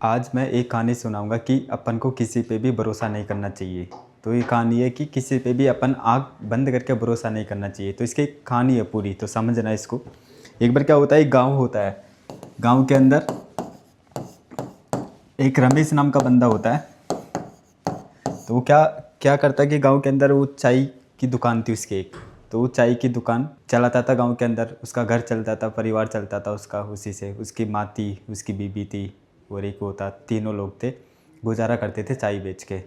आज मैं एक कहानी सुनाऊंगा कि अपन को किसी पे भी भरोसा नहीं करना चाहिए। तो ये कहानी है कि किसी पे भी अपन आँख बंद करके भरोसा नहीं करना चाहिए। तो इसकी एक कहानी है पूरी, तो समझना इसको। एक बार क्या होता है, एक गांव होता है। गांव के अंदर एक रमेश नाम का बंदा होता है। तो वो क्या क्या करता है कि गांव के अंदर वो चाय की दुकान थी उसकी एक। तो वो चाय की दुकान चलाता था गांव के अंदर, उसका घर चलता था, परिवार चलता था उसका उसी से। उसकी माँ थी, उसकी बीबी थी और एक वो था, तीनों लोग थे, गुजारा करते थे चाय बेच के।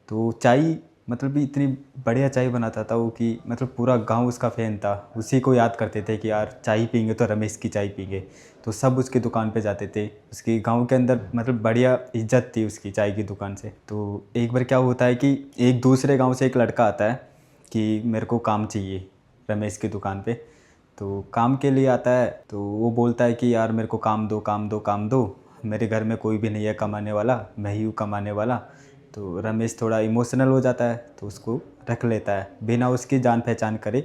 तो चाय मतलब भी इतनी बढ़िया चाय बनाता था वो कि मतलब पूरा गांव उसका फ़ैन था। उसी को याद करते थे कि यार चाय पीएंगे तो रमेश की चाय पीएंगे। तो सब उसकी दुकान पे जाते थे। उसकी गांव के अंदर मतलब बढ़िया इज्जत थी उसकी चाय की दुकान से। तो एक बार क्या होता है कि एक दूसरे गांव से एक लड़का आता है कि मेरे को काम चाहिए रमेश की दुकान पे। तो काम के लिए आता है। तो वो बोलता है कि यार मेरे को काम दो, काम दो, काम दो, मेरे घर में कोई भी नहीं है कमाने वाला, मैं ही हूँ कमाने वाला। तो रमेश थोड़ा इमोशनल हो जाता है, तो उसको रख लेता है बिना उसकी जान पहचान करे,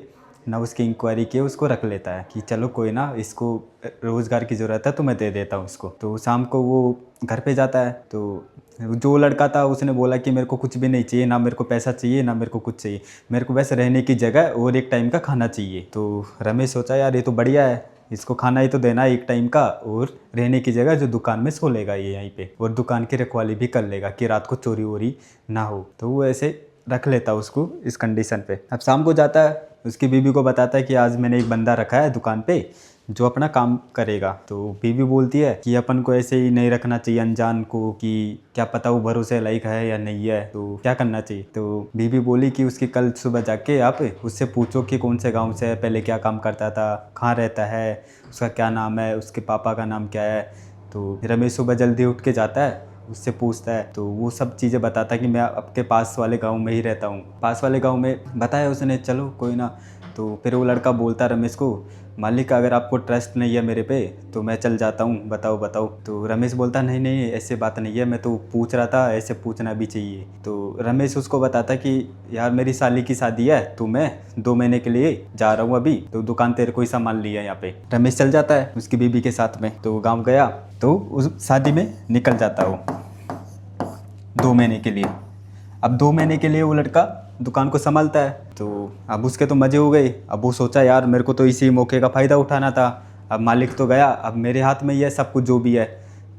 ना उसकी इंक्वायरी किए उसको रख लेता है कि चलो कोई ना, इसको रोज़गार की ज़रूरत है तो मैं दे देता हूँ इसको। तो शाम को वो घर पे जाता है। तो जो लड़का था उसने बोला कि मेरे को कुछ भी नहीं चाहिए, ना मेरे को पैसा चाहिए, ना मेरे को कुछ चाहिए, मेरे को बस रहने की जगह और एक टाइम का खाना चाहिए। तो रमेश सोचा यार ये तो बढ़िया है, इसको खाना ही तो देना है एक टाइम का, और रहने की जगह जो दुकान में सो लेगा ये यहीं पे, और दुकान की रखवाली भी कर लेगा कि रात को चोरी वोरी ना हो। तो वो ऐसे रख लेता उसको इस कंडीशन पे। अब शाम को जाता है, उसकी बीबी को बताता है कि आज मैंने एक बंदा रखा है दुकान पे जो अपना काम करेगा। तो बीबी बोलती है कि अपन को ऐसे ही नहीं रखना चाहिए अनजान को, कि क्या पता वो भरोसे लायक है या नहीं है, तो क्या करना चाहिए। तो बीबी बोली कि उसकी कल सुबह जाके आप उससे पूछो कि कौन से गांव से है, पहले क्या काम करता था, कहाँ रहता है, उसका क्या नाम है, उसके पापा का नाम क्या है। तो रमेश सुबह जल्दी उठ के जाता है, उससे पूछता है। तो वो सब चीज़ें बताता है कि मैं आपके पास वाले गांव में ही रहता हूँ। पास वाले गांव में बताया उसने, चलो कोई ना। तो फिर वो लड़का बोलता रमेश को, मालिक अगर आपको ट्रस्ट नहीं है मेरे पे तो मैं चल जाता हूँ, बताओ बताओ। तो रमेश बोलता नहीं नहीं ऐसे बात नहीं है, मैं तो पूछ रहा था, ऐसे पूछना भी चाहिए। तो रमेश उसको बताता कि यार मेरी साली की शादी है, तो मैं 2 महीने के लिए जा रहा हूँ अभी, तो दुकान तेरे को ही संभाल लिया यहाँ पे। रमेश चल जाता है उसकी बीबी के साथ में। तो गाँव गया तो उस शादी में निकल जाता वो 2 महीने के लिए। अब 2 महीने के लिए वो लड़का दुकान को संभालता है। तो अब उसके तो मज़े हो गए। अब वो सोचा यार मेरे को तो इसी मौके का फ़ायदा उठाना था, अब मालिक तो गया, अब मेरे हाथ में ही है सब कुछ जो भी है।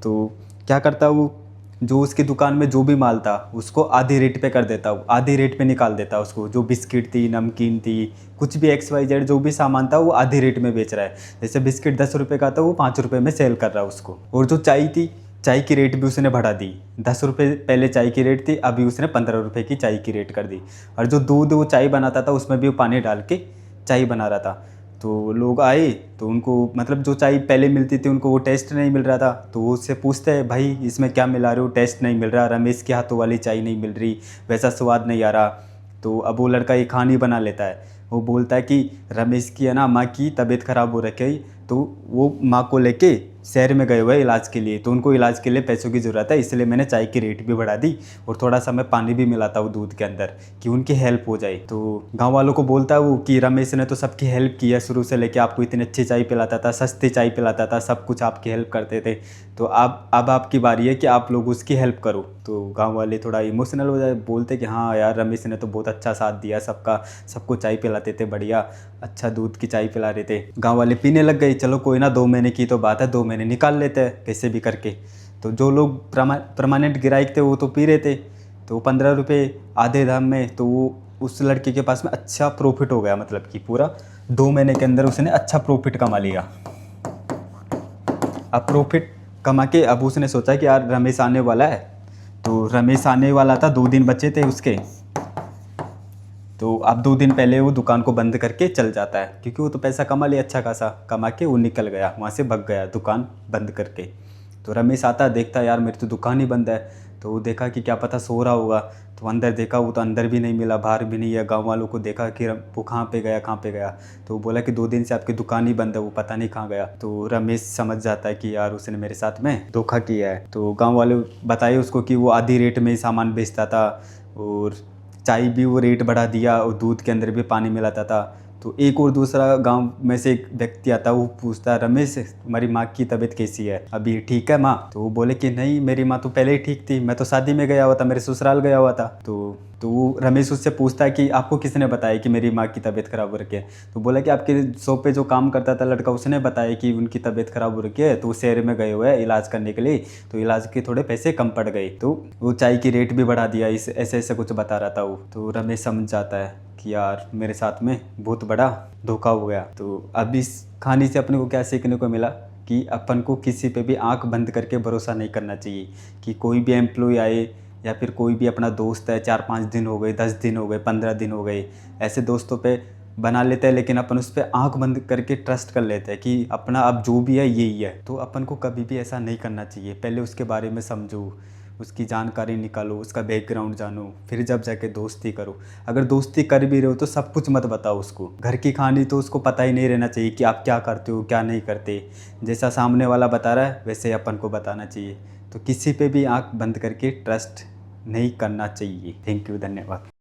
तो क्या करता वो, जो उसकी दुकान में जो भी माल था उसको आधी रेट पे कर देता हूँ, आधी रेट पे निकाल देता उसको। जो बिस्किट थी, नमकीन थी, कुछ भी XYZ जो भी सामान था वो आधी रेट में बेच रहा है। जैसे बिस्किट 10 रुपये का था, वो 5 रुपये में सेल कर रहा है उसको। और जो चाय थी, चाय की रेट भी उसने बढ़ा दी। 10 रुपये पहले चाय की रेट थी, अभी उसने 15 रुपये की चाय की रेट कर दी। और जो दूध वो चाय बनाता था उसमें भी वो पानी डाल के चाय बना रहा था। तो लोग आए तो उनको मतलब जो चाय पहले मिलती थी उनको वो टेस्ट नहीं मिल रहा था। तो वो उससे पूछते हैं भाई इसमें क्या मिला रहे हो, टेस्ट नहीं मिल रहा, रमेश के हाथों वाली चाय नहीं मिल रही, वैसा स्वाद नहीं आ रहा। तो अब वो लड़का एक कहानी बना लेता है। वो बोलता है कि रमेश की है ना माँ की तबीयत ख़राब हो रखी है, तो वो माँ को लेके शहर में गए हुए हैं इलाज के लिए, तो उनको इलाज के लिए पैसों की ज़रूरत है, इसलिए मैंने चाय की रेट भी बढ़ा दी और थोड़ा सा मैं पानी भी मिलाता हूँ दूध के अंदर कि उनकी हेल्प हो जाए। तो गांव वालों को बोलता है वो कि रमेश ने तो सबकी हेल्प की है शुरू से लेके, आपको इतनी अच्छी चाय पिलाता था, सस्ती चाय पिलाता था, सब कुछ आपकी हेल्प करते थे, तो अब आपकी बारी है कि आप लोग उसकी हेल्प करो। तो गांव वाले थोड़ा इमोशनल हो जाए, बोलते कि हाँ यार रमेश ने तो बहुत अच्छा साथ दिया सबका, सबको चाय पिलाते थे, बढ़िया अच्छा दूध की चाय पिला रहे थे। गांव वाले पीने लग गए, चलो कोई ना 2 महीने की तो बात है, 2 महीने निकाल लेते हैं कैसे भी करके। तो जो लोग परमानेंट ग्राहक थे वो तो पी रहे थे। तो 15 रुपये आधे दाम में, तो वो उस लड़के के पास में अच्छा प्रॉफिट हो गया, मतलब कि पूरा 2 महीने के अंदर उसने अच्छा प्रॉफिट कमा लिया। अब प्रॉफिट कमा के अब उसने सोचा कि यार रमेश आने वाला है। तो रमेश आने वाला था, 2 दिन बचे थे उसके। तो अब 2 दिन पहले वो दुकान को बंद करके चल जाता है, क्योंकि वो तो पैसा कमा लिया, अच्छा खासा कमा के वो निकल गया, वहाँ से भग गया दुकान बंद करके। तो रमेश आता, देखता यार मेरी तो दुकान ही बंद है। तो वो देखा कि क्या पता सो रहा होगा, तो अंदर देखा, वो तो अंदर भी नहीं मिला, बाहर भी नहीं है। गांव वालों को देखा कि वो कहाँ पे गया, कहाँ पे गया। तो वो बोला कि 2 दिन से आपकी दुकान ही बंद है, वो पता नहीं कहाँ गया। तो रमेश समझ जाता है कि यार उसने मेरे साथ में धोखा किया है। तो गाँव वाले बताए उसको कि वो आधी रेट में ही सामान बेचता था, और चाय भी वो रेट बढ़ा दिया, और दूध के अंदर भी पानी मिलाता था। तो एक और दूसरा गांव में से एक व्यक्ति आता है, वो पूछता है, रमेश हमारी माँ की तबीयत कैसी है, अभी ठीक है माँ? तो वो बोले कि नहीं, मेरी माँ तो पहले ही ठीक थी, मैं तो शादी में गया हुआ था, मेरे ससुराल गया हुआ था। तो वो रमेश उससे पूछता है कि आपको किसने बताया कि मेरी माँ की तबीयत खराब हो रखी है? तो बोला कि आपके शॉप पे जो काम करता था लड़का, उसने बताया कि उनकी तबीयत खराब हो रखी है, तो वो शहर में गए हुए हैं इलाज करने के लिए, तो इलाज के थोड़े पैसे कम पड़ गए, तो वो चाय की रेट भी बढ़ा दिया, इस ऐसे ऐसे कुछ बता रहा था वो। तो रमेश समझ जाता है कि यार मेरे साथ में बहुत बड़ा धोखा हो गया। तो अब इस कहानी से अपने को क्या सीखने को मिला कि अपन को किसी पे भी आंख बंद करके भरोसा नहीं करना चाहिए, कि कोई भी एम्प्लॉय आए या फिर कोई भी अपना दोस्त है, 4-5 दिन हो गए, 10 दिन हो गए, 15 दिन हो गए, ऐसे दोस्तों पे बना लेते हैं, लेकिन अपन उस पर आंख बंद करके ट्रस्ट कर लेते हैं कि अपना अब जो भी है यही है। तो अपन को कभी भी ऐसा नहीं करना चाहिए, पहले उसके बारे में समझो, उसकी जानकारी निकालो, उसका बैकग्राउंड जानो, फिर जब जाके दोस्ती करो। अगर दोस्ती कर भी रहे हो तो सब कुछ मत बताओ उसको, घर की कहानी तो उसको पता ही नहीं रहना चाहिए कि आप क्या करते हो क्या नहीं करते। जैसा सामने वाला बता रहा है वैसे अपन को बताना चाहिए। तो किसी पे भी आंख बंद करके ट्रस्ट नहीं करना चाहिए। थैंक यू, धन्यवाद।